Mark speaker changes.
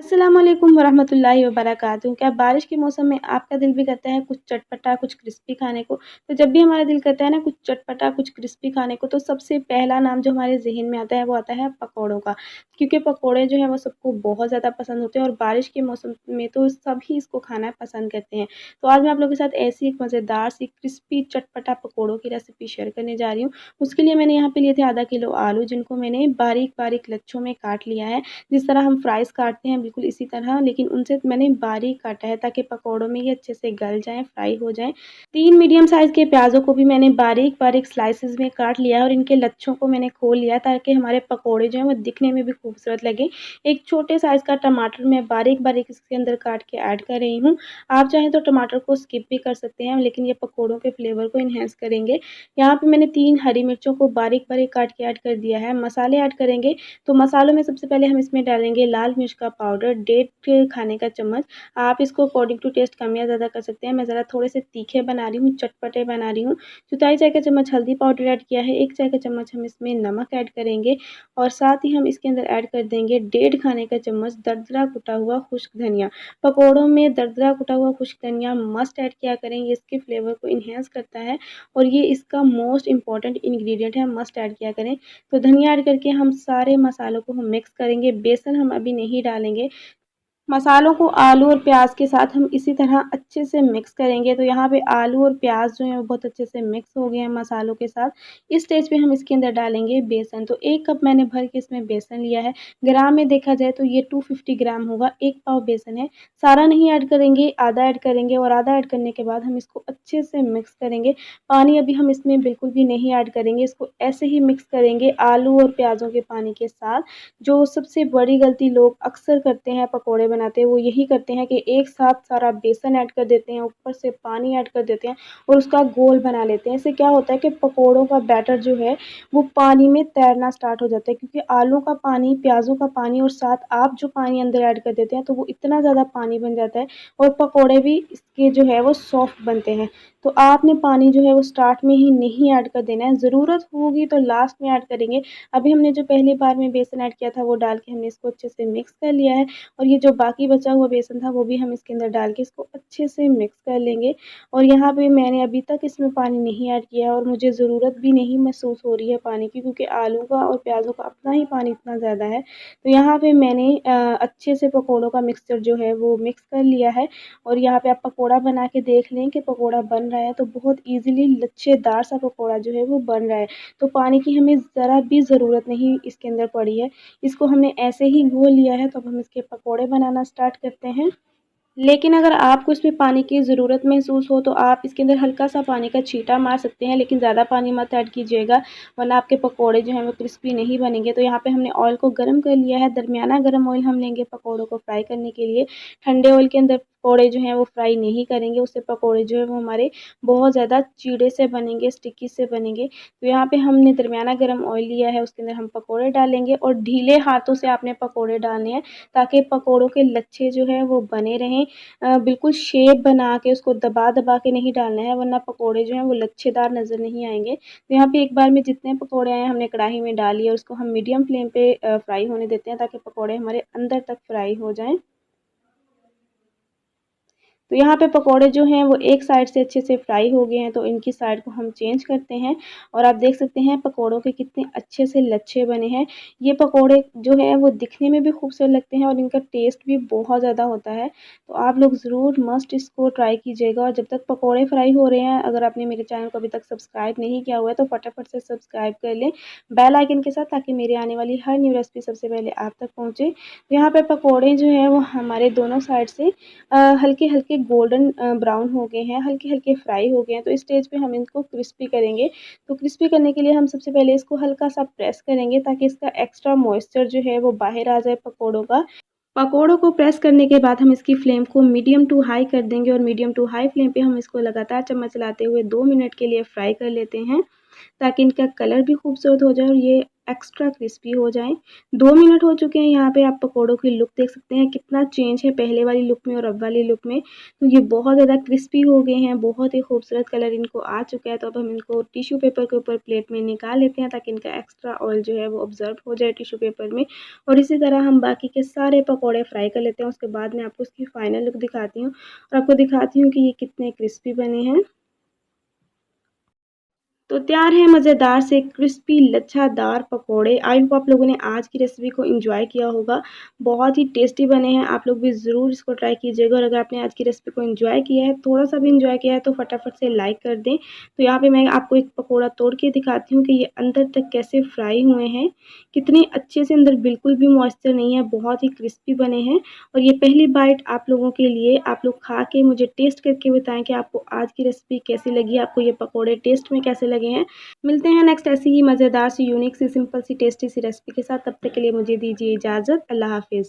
Speaker 1: अस्सलाम वालेकुम वरहमतुल्लाहि वबरकातुहू। क्या बारिश के मौसम में आपका दिल भी करता है कुछ चटपटा, कुछ क्रिस्पी खाने को? तो जब भी हमारा दिल करता है ना कुछ चटपटा, कुछ क्रिस्पी खाने को, तो सबसे पहला नाम जो हमारे ज़हन में आता है वो आता है पकौड़ों का। क्योंकि पकौड़े जो हैं वो सबको बहुत ज़्यादा पसंद होते हैं और बारिश के मौसम में तो सभी इसको खाना पसंद करते हैं। तो आज मैं आप लोगों के साथ ऐसी एक मज़ेदार सी क्रिस्पी चटपटा पकौड़ों की रेसिपी शेयर करने जा रही हूँ। उसके लिए मैंने यहाँ पे लिए थे आधा किलो आलू, जिनको मैंने बारीक-बारीक लच्छों में काट लिया है। जिस तरह हम फ्राइज़ काटते हैं बिल्कुल इसी तरह, लेकिन उनसे मैंने बारीक काटा है ताकि पकौड़ों में ये अच्छे से गल जाएँ, फ्राई हो जाएँ। 3 मीडियम साइज़ के प्याज़ों को भी मैंने बारीक-बारीक स्लाइसेस में काट लिया है और इनके लच्छों को मैंने खोल लिया है ताकि हमारे पकौड़े जो हैं वो दिखने में भी खूबसूरत लगें। एक छोटे साइज़ का टमाटर मैं बारीक-बारीक इसके अंदर काट के ऐड कर रही हूँ। आप चाहें तो टमाटर को स्किप भी कर सकते हैं, लेकिन ये पकौड़ों के फ्लेवर को एनहांस करेंगे। यहाँ पे मैंने 3 हरी मिर्चों को बारीक-बारीक काट के ऐड कर दिया है। मसाले ऐड करेंगे, तो मसालों में सबसे पहले हम इसमें डालेंगे लाल मिर्च का पाउडर 1.5 खाने का चम्मच। आप इसको अकॉर्डिंग टू टेस्ट कम या ज़्यादा कर सकते हैं। मैं ज़रा थोड़े से तीखे बना रही हूँ, चटपटे बना रही हूँ। चौथाई चाय का चम्मच हल्दी पाउडर ऐड किया है, 1 चाय का चम्मच हम इसमें नमक ऐड करेंगे और साथ ही हम इसके अंदर ऐड कर देंगे 1.5 खाने का चम्मच दरदरा कुटा हुआ खुश्क धनिया। पकौड़ों में दरदरा कुटा हुआ खुश्क धनिया मस्ट ऐड किया करें, ये इसके फ्लेवर को एनहांस करता है और ये इसका मोस्ट इम्पॉर्टेंट इंग्रीडिएंट है, मस्ट ऐड किया करें। तो धनिया ऐड करके हम सारे मसालों को हम मिक्स करेंगे। बेसन हम अभी नहीं डालेंगे। मसालों को आलू और प्याज़ के साथ हम इसी तरह अच्छे से मिक्स करेंगे। तो यहाँ पे आलू और प्याज़ जो हैं वो बहुत अच्छे से मिक्स हो गए हैं मसालों के साथ। इस स्टेज पे हम इसके अंदर डालेंगे बेसन। तो 1 कप मैंने भर के इसमें बेसन लिया है। ग्राम में देखा जाए तो ये 250 ग्राम होगा, 1 पाव बेसन है। सारा नहीं ऐड करेंगे, आधा ऐड करेंगे और आधा ऐड करने के बाद हम इसको अच्छे से मिक्स करेंगे। पानी अभी हम इसमें बिल्कुल भी नहीं ऐड करेंगे, इसको ऐसे ही मिक्स करेंगे आलू और प्याज़ों के पानी के साथ। जो सबसे बड़ी गलती लोग अक्सर करते हैं पकौड़े बनाते हैं वो यही करते हैं कि एक साथ सारा बेसन ऐड कर देते हैं, ऊपर से पानी ऐड कर देते हैं और उसका घोल बना लेते हैं। इससे क्या होता है कि पकौड़ों का बैटर जो है वो पानी में तैरना स्टार्ट हो जाता है, क्योंकि आलू का पानी, प्याज़ों का पानी और साथ आप जो पानी अंदर ऐड कर देते हैं तो वो इतना ज़्यादा पानी बन जाता है और पकौड़े भी इसके जो है वो सॉफ्ट बनते हैं। तो आपने पानी जो है वो स्टार्ट में ही नहीं ऐड कर देना है, ज़रूरत होगी तो लास्ट में ऐड करेंगे। अभी हमने जो पहली बार में बेसन ऐड किया था वो डाल के हमने इसको अच्छे से मिक्स कर लिया है और ये जो बाकी बचा हुआ बेसन था वो भी हम इसके अंदर डाल के इसको अच्छे से मिक्स कर लेंगे। और यहाँ पे मैंने अभी तक इसमें पानी नहीं ऐड किया है और मुझे ज़रूरत भी नहीं महसूस हो रही है पानी की, क्योंकि आलू का और प्याज़ों का अपना ही पानी इतना ज़्यादा है। तो यहाँ पे मैंने अच्छे से पकौड़ों का मिक्सचर जो है वो मिक्स कर लिया है और यहाँ पे आप पकौड़ा बना के देख लें कि पकौड़ा बन रहा है तो बहुत ईज़िली लच्छेदार सा पकौड़ा जो है वो बन रहा है। तो पानी की हमें ज़रा भी ज़रूरत नहीं इसके अंदर पड़ी है। इसको हमने ऐसे ही घोल लिया है, तो अब हम इसके पकौड़े बनाना स्टार्ट करते हैं। लेकिन अगर आपको इसमें पानी की ज़रूरत महसूस हो तो आप इसके अंदर हल्का-सा पानी का छींटा मार सकते हैं, लेकिन ज़्यादा पानी मत ऐड कीजिएगा, वरना आपके पकौड़े जो हैं वो क्रिस्पी नहीं बनेंगे। तो यहाँ पे हमने ऑयल को गरम कर लिया है, दरमियाना गरम ऑयल हम लेंगे पकौड़ों को फ्राई करने के लिए। ठंडे ऑयल के अंदर पकौड़े जो हैं वो फ्राई नहीं करेंगे, उससे पकौड़े जो हैं वो हमारे बहुत ज़्यादा चीड़े से बनेंगे, स्टिकी से बनेंगे। तो यहाँ पे हमने दरमियाना गरम ऑयल लिया है, उसके अंदर हम पकौड़े डालेंगे और ढीले हाथों से आपने पकौड़े डालने हैं ताकि पकौड़ों के लच्छे जो हैं वो बने रहें। बिल्कुल शेप बना के उसको दबा-दबा के नहीं डालना है, वरना पकौड़े जो हैं वो लच्छेदार नज़र नहीं आएँगे। तो यहाँ पे एक बार में जितने पकौड़े आए हमने कढ़ाई में डाल लिए और उसको हम मीडियम फ्लेम पे फ्राई होने देते हैं ताकि पकौड़े हमारे अंदर तक फ्राई हो जाएँ। तो यहाँ पे पकौड़े जो हैं वो एक साइड से अच्छे से फ्राई हो गए हैं, तो इनकी साइड को हम चेंज करते हैं और आप देख सकते हैं पकौड़ों के कितने अच्छे से लच्छे बने हैं। ये पकौड़े जो हैं वो दिखने में भी खूबसूरत लगते हैं और इनका टेस्ट भी बहुत ज़्यादा होता है। तो आप लोग ज़रूर मस्ट इसको ट्राई कीजिएगा और जब तक पकौड़े फ्राई हो रहे हैं, अगर आपने मेरे चैनल को अभी तक सब्सक्राइब नहीं किया हुआ है तो फटाफट से सब्सक्राइब कर लें बेल आइकन के साथ, ताकि मेरी आने वाली हर न्यू रेसिपी सबसे पहले आप तक पहुँचे। तो यहाँ पे पकौड़े जो हैं वो हमारे दोनों साइड से हल्के-हल्के गोल्डन ब्राउन हो गए हैं, हल्के-हल्के फ्राई हो गए हैं, तो इस स्टेज पे हम इनको क्रिस्पी करेंगे। तो क्रिस्पी करने के लिए हम सबसे पहले इसको हल्का-सा प्रेस करेंगे ताकि इसका एक्स्ट्रा मॉइस्चर जो है वो बाहर आ जाए पकौड़ों का। पकौड़ों को प्रेस करने के बाद हम इसकी फ्लेम को मीडियम टू हाई कर देंगे और मीडियम टू हाई फ्लेम पे हम इसको लगातार चम्मच चलाते हुए 2 मिनट के लिए फ्राई कर लेते हैं, ताकि इनका कलर भी खूबसूरत हो जाए और ये एक्स्ट्रा क्रिस्पी हो जाएँ। 2 मिनट हो चुके हैं, यहाँ पे आप पकौड़ों की लुक देख सकते हैं कितना चेंज है पहले वाली लुक में और अब वाली लुक में। तो ये बहुत ज़्यादा क्रिस्पी हो गए हैं, बहुत ही खूबसूरत कलर इनको आ चुका है। तो अब हम इनको टिश्यू पेपर के ऊपर प्लेट में निकाल लेते हैं ताकि इनका एक्स्ट्रा ऑयल जो है वो ऑब्ज़र्व हो जाए टिश्यू पेपर में। और इसी तरह हम बाकी के सारे पकौड़े फ्राई कर लेते हैं। उसके बाद मैं आपको इसकी फाइनल लुक दिखाती हूँ और आपको दिखाती हूँ कि ये कितने क्रिस्पी बने हैं। तो तैयार है मज़ेदार से क्रिस्पी लच्छादार पकोड़े। आई होप आप लोगों ने आज की रेसिपी को एंजॉय किया होगा। बहुत ही टेस्टी बने हैं, आप लोग भी ज़रूर इसको ट्राई कीजिएगा और अगर आपने आज की रेसिपी को एंजॉय किया है, थोड़ा-सा भी एंजॉय किया है तो फटाफट से लाइक कर दें। तो यहाँ पे मैं आपको एक पकोड़ा तोड़ के दिखाती हूँ कि ये अंदर तक कैसे फ्राई हुए हैं, कितने अच्छे से अंदर बिल्कुल भी मॉइस्चर नहीं है, बहुत ही क्रिस्पी बने हैं। और ये पहली बाइट आप लोगों के लिए, आप लोग खा के मुझे टेस्ट करके बताएँ कि आपको आज की रेसिपी कैसी लगी, आपको ये पकोड़े टेस्ट में कैसे लगे हैं। मिलते हैं नेक्स्ट ऐसी ही मज़ेदार सी, यूनिक सी, सिंपल सी, टेस्टी सी रेसिपी के साथ। तब तक के लिए मुझे दीजिए इजाज़त। अल्लाह हाफ़िज़।